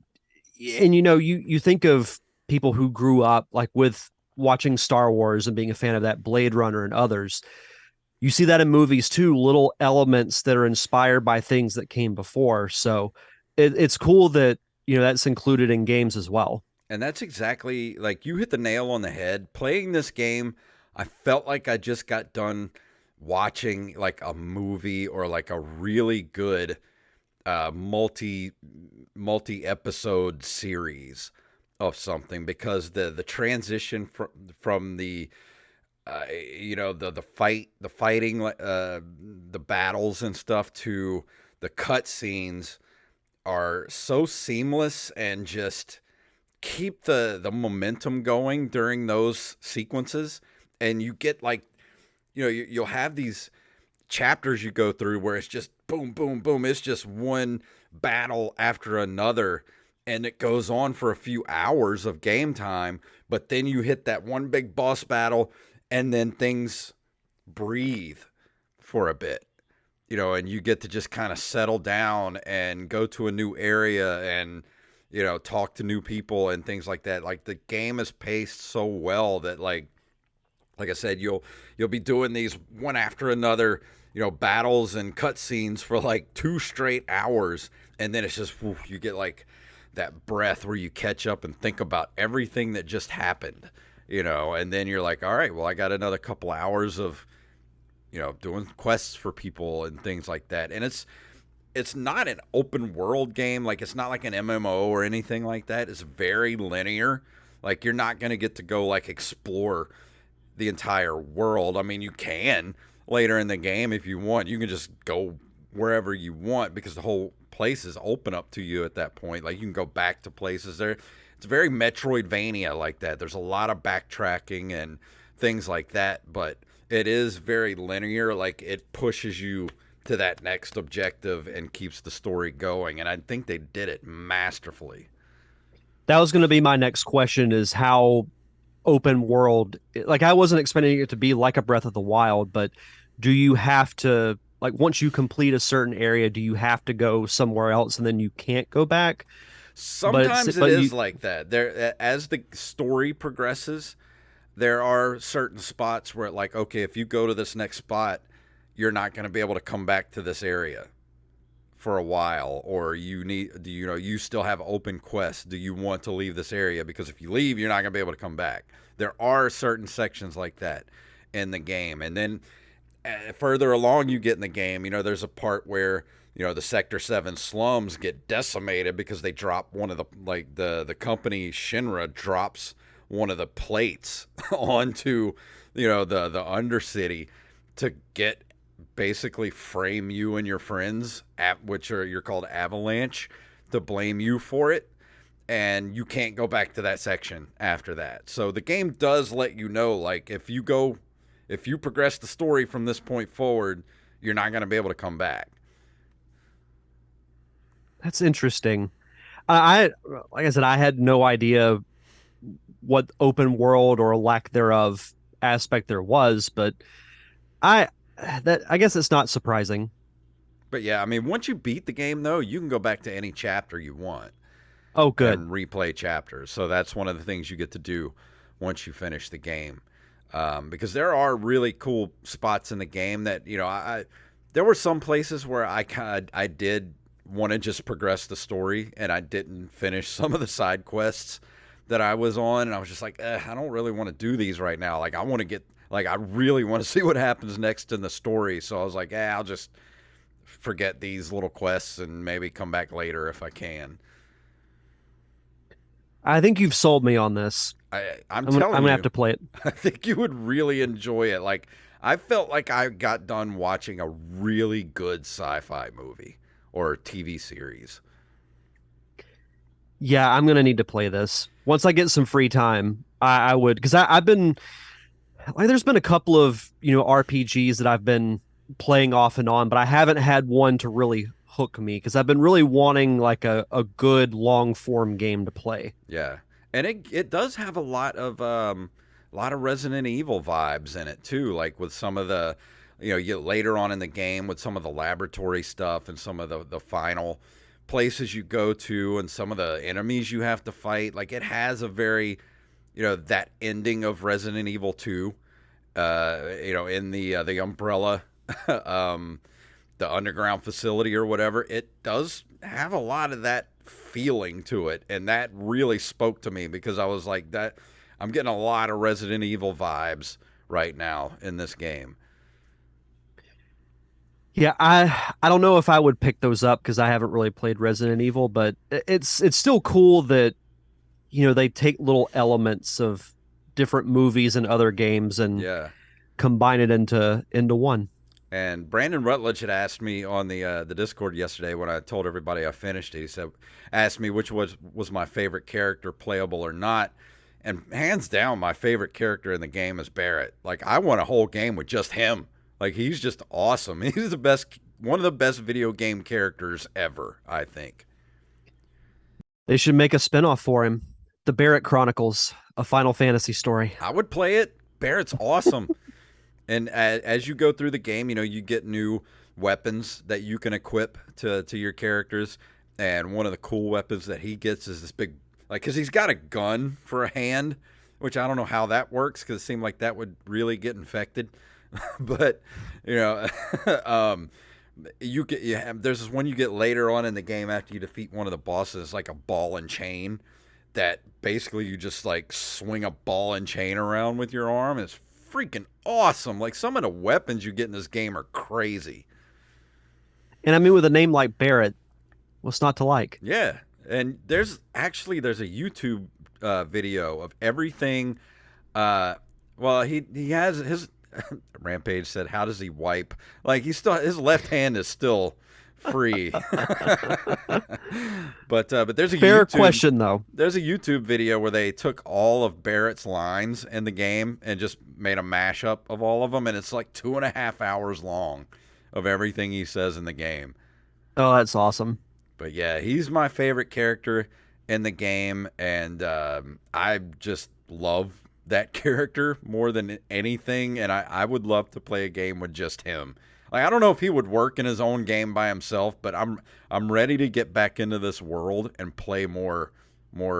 And you think of people who grew up like with watching Star Wars and being a fan of that, Blade Runner and others. You see that in movies too, little elements that are inspired by things that came before. So it's cool that that's included in games as well. And that's exactly like you hit the nail on the head. Playing this game, I felt like I just got done watching like a movie or like a really good multi episode series of something, because the transition from the the fighting, the battles and stuff, to the cut scenes are so seamless and just keep the momentum going during those sequences. And you get like, you'll have these chapters you go through where it's just boom boom boom, it's just one battle after another, and it goes on for a few hours of game time. But then you hit that one big boss battle, and then things breathe for a bit, and you get to just kind of settle down and go to a new area and talk to new people and things like that. Like the game is paced so well that like I said, you'll be doing these one after another, battles and cutscenes for like 2 straight hours, and then it's just whew, you get like that breath where you catch up and think about everything that just happened, and then you're like, all right, well, I got another couple hours of doing quests for people and things like that. And it's not an open world game, like it's not like an MMO or anything like that. It's very linear. Like you're not going to get to go like explore the entire world. I mean, you can later in the game if you want. You can just go wherever you want because the whole place is open up to you at that point. Like you can go back to places there. It's very Metroidvania like that. There's a lot of backtracking and things like that, but it is very linear. Like it pushes you to that next objective and keeps the story going. And I think they did it masterfully. That was going to be my next question: is how open world, like I wasn't expecting it to be like a Breath of the Wild, but do you have to, like, once you complete a certain area, do you have to go somewhere else and then you can't go back? But it's Sometimes it but you is like that. There, as the story progresses, there are certain spots where, like, okay, if you go to this next spot, you're not going to be able to come back to this area for a while, or you need, you still have open quests. Do you want to leave this area? Because if you leave, you're not going to be able to come back. There are certain sections like that in the game. And then further along you get in the game, there's a part where the Sector 7 slums get decimated because they drop one of the, like, the company Shinra drops one of the plates onto the undercity to get, basically frame you and your friends, at which are, you're called Avalanche, to blame you for it. And you can't go back to that section after that. So the game does let you know, like, if you progress the story from this point forward, you're not going to be able to come back. That's interesting. I like I said, I had no idea what open world or lack thereof aspect there was, but I I guess it's not surprising. But yeah, I mean, once you beat the game, though, you can go back to any chapter you want Oh, good. and replay chapters. So that's one of the things you get to do once you finish the game. Because there are really cool spots in the game that, there were some places where I did want to just progress the story, and I didn't finish some of the side quests that I was on, and I was just like, I don't really want to do these right now. Like I want to get, like, I really want to see what happens next in the story. So I was like, I'll just forget these little quests and maybe come back later if I can. I think you've sold me on this. I'm I'm telling gonna have you, to play it. I think you would really enjoy it. Like, I felt like I got done watching a really good sci-fi movie or TV series. Yeah, I'm gonna need to play this once I get some free time. I would because I've been like, there's been a couple of RPGs that I've been playing off and on, but I haven't had one to really hook me because I've been really wanting like a good long form game to play. Yeah, and it does have a lot of Resident Evil vibes in it too, like with some of the you get later on in the game with some of the laboratory stuff and some of the final places you go to and some of the enemies you have to fight. Like it has a very that ending of Resident Evil 2, in the umbrella, um, the underground facility or whatever. It does have a lot of that feeling to it, and that really spoke to me because I was like that. I'm getting a lot of Resident Evil vibes right now in this game. Yeah, I don't know if I would pick those up because I haven't really played Resident Evil, but it's still cool that they take little elements of different movies and other games and Yeah. combine it into one. And Brandon Rutledge had asked me on the Discord yesterday when I told everybody I finished it. He said, asked me which was my favorite character, playable or not. And hands down, my favorite character in the game is Barrett. Like I want a whole game with just him. Like he's just awesome. He's the best, one of the best video game characters ever, I think. They should make a spinoff for him, the Barrett Chronicles, a Final Fantasy story. I would play it. Barrett's awesome. And as you go through the game, you get new weapons that you can equip to your characters. And one of the cool weapons that he gets is this big, like, because he's got a gun for a hand, which I don't know how that works because it seemed like that would really get infected. But, you know, um, there's this one you get later on in the game after you defeat one of the bosses. It's like a ball and chain that basically you just like swing a ball and chain around with your arm. It's freaking awesome. Like some of the weapons you get in this game are crazy. And I mean, with a name like Barrett, what's not to like? Yeah, and there's a YouTube video of everything. Well, he has his Rampage said, "How does he wipe? Like his left hand is still free." But there's a Fair YouTube question though. there's a YouTube video where they took all of Barrett's lines in the game and just made a mashup of all of them, and it's like 2.5 hours long of everything he says in the game. Oh, that's awesome. But yeah, he's my favorite character in the game, and I just love that character more than anything. And I would love to play a game with just him. Like I don't know if he would work in his own game by himself, but I'm ready to get back into this world and play more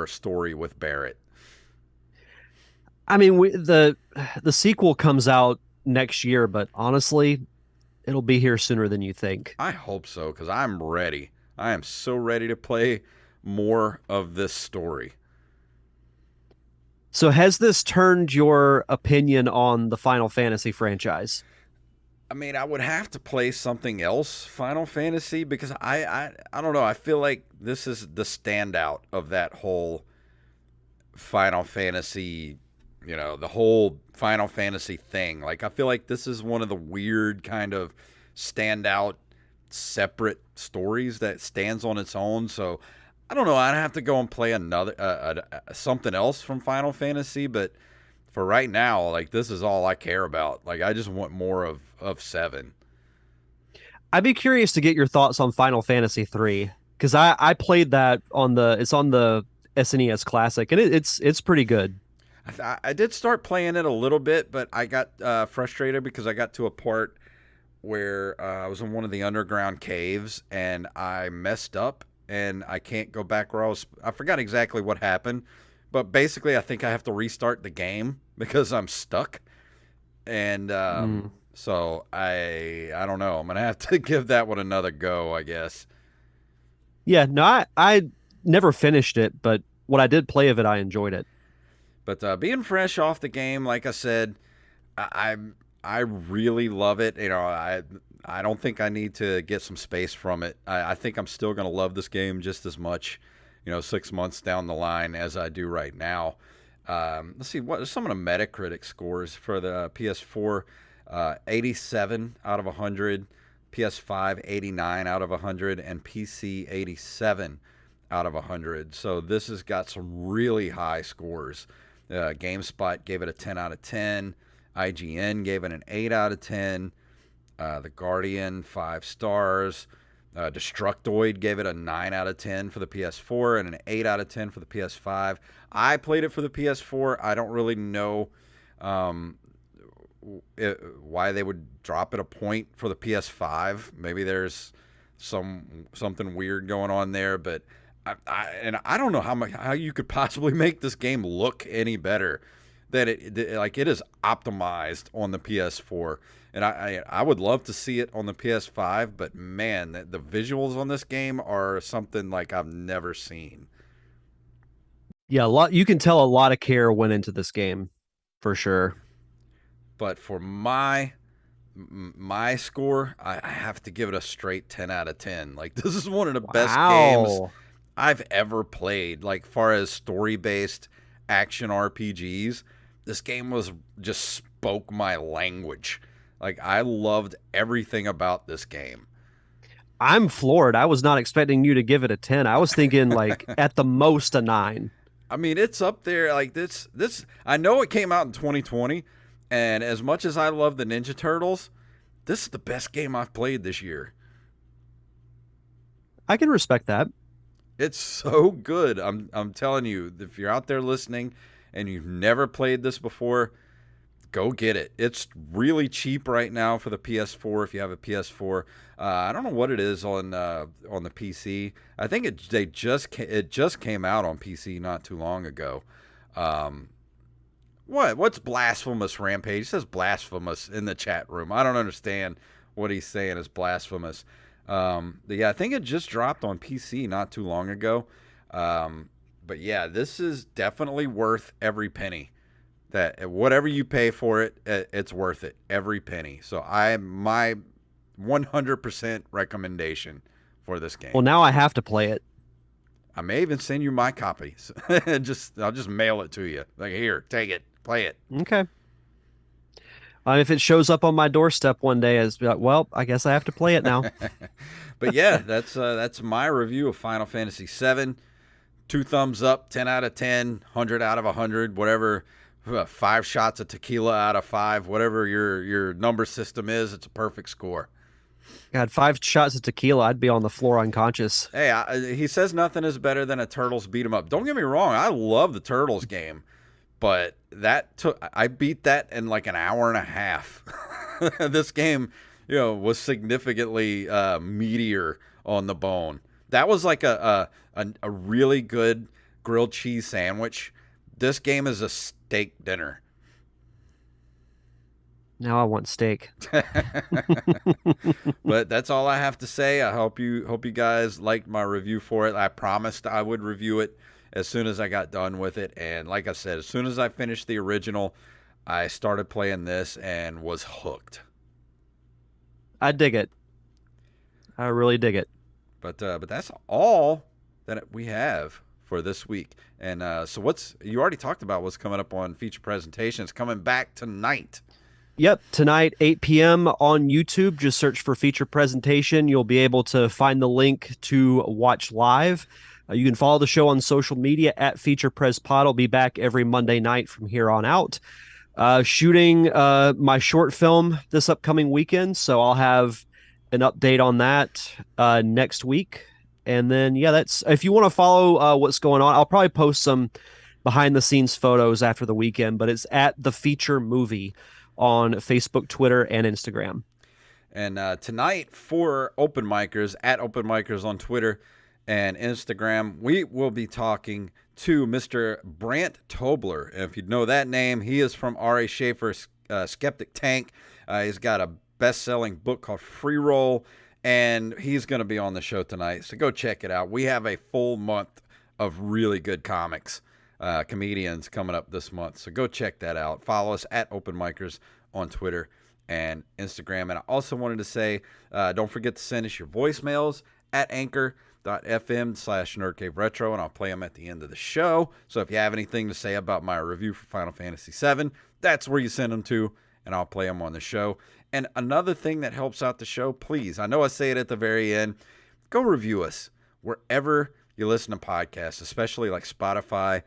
story with Barrett. I mean, the sequel comes out next year, but honestly, it'll be here sooner than you think. I hope so because I'm ready. I am so ready to play more of this story. So, has this turned your opinion on the Final Fantasy franchise? I mean, I would have to play something else, Final Fantasy, because I don't know. I feel like this is the standout of that whole Final Fantasy, the whole Final Fantasy thing. Like, I feel like this is one of the weird kind of standout, separate stories that stands on its own. So, I don't know. I'd have to go and play another something else from Final Fantasy, but for right now, like this is all I care about. Like I just want more of 7. I'd be curious to get your thoughts on Final Fantasy 3 because I played that on the SNES Classic and it's pretty good. I did start playing it a little bit, but I got frustrated because I got to a part where I was in one of the underground caves and I messed up and I can't go back where I was. I forgot exactly what happened, but basically I think I have to restart the game because I'm stuck. And so I don't know. I'm gonna have to give that one another go, I guess. Yeah, no, I never finished it, but what I did play of it, I enjoyed it. But being fresh off the game, like I said, I I really love it. I don't think I need to get some space from it. I think I'm still gonna love this game just as much, 6 months down the line as I do right now. Let's see what are some of the Metacritic scores for the PS4. 87 out of 100, PS5 89 out of 100, and PC 87 out of 100. So this has got some really high scores. GameSpot gave it a 10 out of 10. IGN gave it an 8 out of 10. The Guardian, 5 stars. Destructoid gave it a 9 out of 10 for the PS4 and an 8 out of 10 for the PS5. I played it for the PS4. I don't really know why they would drop it a point for the PS5. Maybe there's something weird going on there, but I don't know how you could possibly make this game look any better. That it is optimized on the PS4, and I would love to see it on the PS5. But man, the visuals on this game are something like I've never seen. Yeah, a lot. You can tell a lot of care went into this game, for sure. But for my score, I have to give it a straight 10 out of 10. Like, this is one of the best games Wow. I've ever played. Like, far as story-based action RPGs, this game was just spoke my language. Like, I loved everything about this game. I'm floored. I was not expecting you to give it a 10. I was thinking like at the most a 9. I mean, it's up there. Like, this I know it came out in 2020, and as much as I love the Ninja Turtles, this is the best game I've played this year. I can respect that. It's so good. I'm telling you, if you're out there listening and you've never played this before, go get it. It's really cheap right now for the PS4 if you have a PS4. I don't know what it is on the PC. I think it just came out on PC not too long ago. What's blasphemous, Rampage? It says blasphemous in the chat room. I don't understand what he's saying is blasphemous. But yeah, I think it just dropped on PC not too long ago. But yeah, this is definitely worth every penny. That whatever you pay for it, it's worth it, every penny. So my 100% recommendation for this game. Well, now I have to play it. I may even send you my copies. I'll just mail it to you. Like, here, take it, play it. Okay. If it shows up on my doorstep one day, as like, well, I guess I have to play it now. But yeah, that's my review of Final Fantasy VII. 2 thumbs up, 10 out of 10, 100 out of 100, whatever. 5 shots of tequila out of 5, whatever your number system is, it's a perfect score. God, 5 shots of tequila, I'd be on the floor unconscious. Hey, he says nothing is better than a Turtles beat 'em up. Don't get me wrong, I love the Turtles game, but I beat that in like an hour and a half. This game, was significantly meatier on the bone. That was like a really good grilled cheese sandwich. This game is a steak dinner. Now I want steak. But that's all I have to say. I hope you guys liked my review for it. I promised I would review it as soon as I got done with it. And like I said, as soon as I finished the original, I started playing this and was hooked. I dig it. I really dig it. But that's all that we have for this week. And so you already talked about what's coming up on feature presentations coming back tonight. Yep, tonight, 8 p.m. on YouTube. Just search for feature presentation. You'll be able to find the link to watch live. You can follow the show on social media at Feature Pres Pod. I'll be back every Monday night from here on out. Shooting my short film this upcoming weekend, so I'll have an update on that next week. And then, yeah, that's if you want to follow what's going on, I'll probably post some behind the scenes photos after the weekend, but it's at The Feature Movie on Facebook, Twitter, and Instagram. And tonight for Open Micers, at Open Micers on Twitter and Instagram, we will be talking to Mr. Brant Tobler. If you know that name, he is from R.A. Schaefer's Skeptic Tank. He's got a best-selling book called Free Roll, and he's going to be on the show tonight. So go check it out. We have a full month of really good comics. Comedians coming up this month. So go check that out. Follow us at Open Micers on Twitter and Instagram. And I also wanted to say, don't forget to send us your voicemails at anchor.fm/NerdCaveRetro, and I'll play them at the end of the show. So if you have anything to say about my review for Final Fantasy VII, that's where you send them to, and and I'll play them on the show. And another thing that helps out the show, please, I know I say it at the very end, go review us wherever you listen to podcasts, especially like Spotify,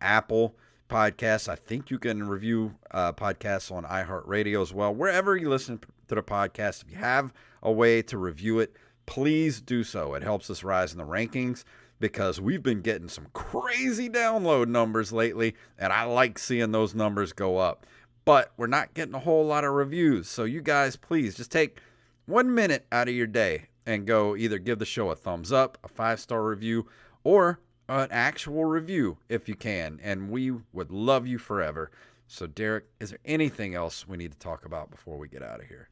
Apple Podcasts. I think you can review podcasts on iHeartRadio as well. Wherever you listen to the podcast, if you have a way to review it, please do so. It helps us rise in the rankings because we've been getting some crazy download numbers lately, and I like seeing those numbers go up. But we're not getting a whole lot of reviews. So you guys, please just take 1 minute out of your day and go either give the show a thumbs up, a 5-star review, or an actual review if you can. And we would love you forever. So Derek, is there anything else we need to talk about before we get out of here?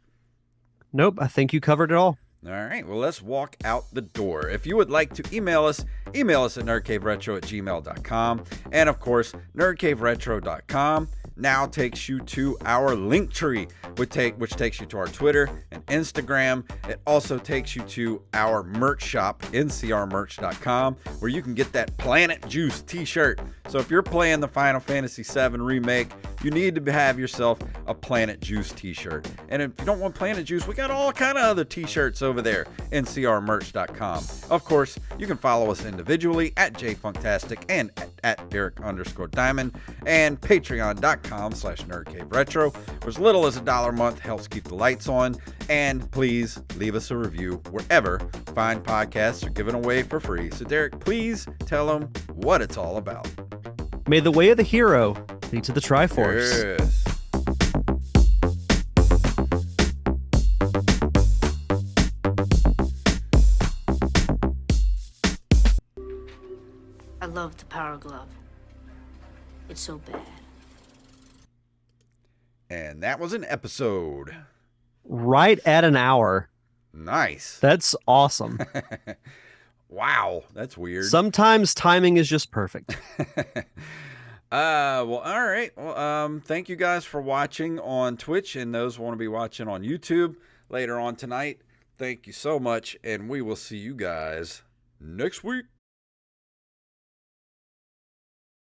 Nope, I think you covered it all. All right, well, let's walk out the door. If you would like to email us at nerdcaveretro@gmail.com. And of course, nerdcaveretro.com now takes you to our link tree, which takes you to our Twitter and Instagram. It also takes you to our merch shop, ncrmerch.com, where you can get that Planet Juice t-shirt. So if you're playing the Final Fantasy VII Remake, you need to have yourself a Planet Juice t-shirt. And if you don't want Planet Juice, we got all kind of other t-shirts over there, ncrmerch.com. Of course, you can follow us individually at jfunktastic and at Derek_Diamond, and patreon.com/nerdcaveretro. For as little as $1 a month helps keep the lights on. And please leave us a review wherever fine podcasts are given away for free. So Derek, please tell them what it's all about. May the way of the hero lead to the Triforce. Yes. I love the Power Glove. It's so bad. And that was an episode. Right at an hour. Nice. That's awesome. Wow, that's weird. Sometimes timing is just perfect. Well, all right. Well, thank you guys for watching on Twitch, and those who want to be watching on YouTube later on tonight. Thank you so much, and we will see you guys next week.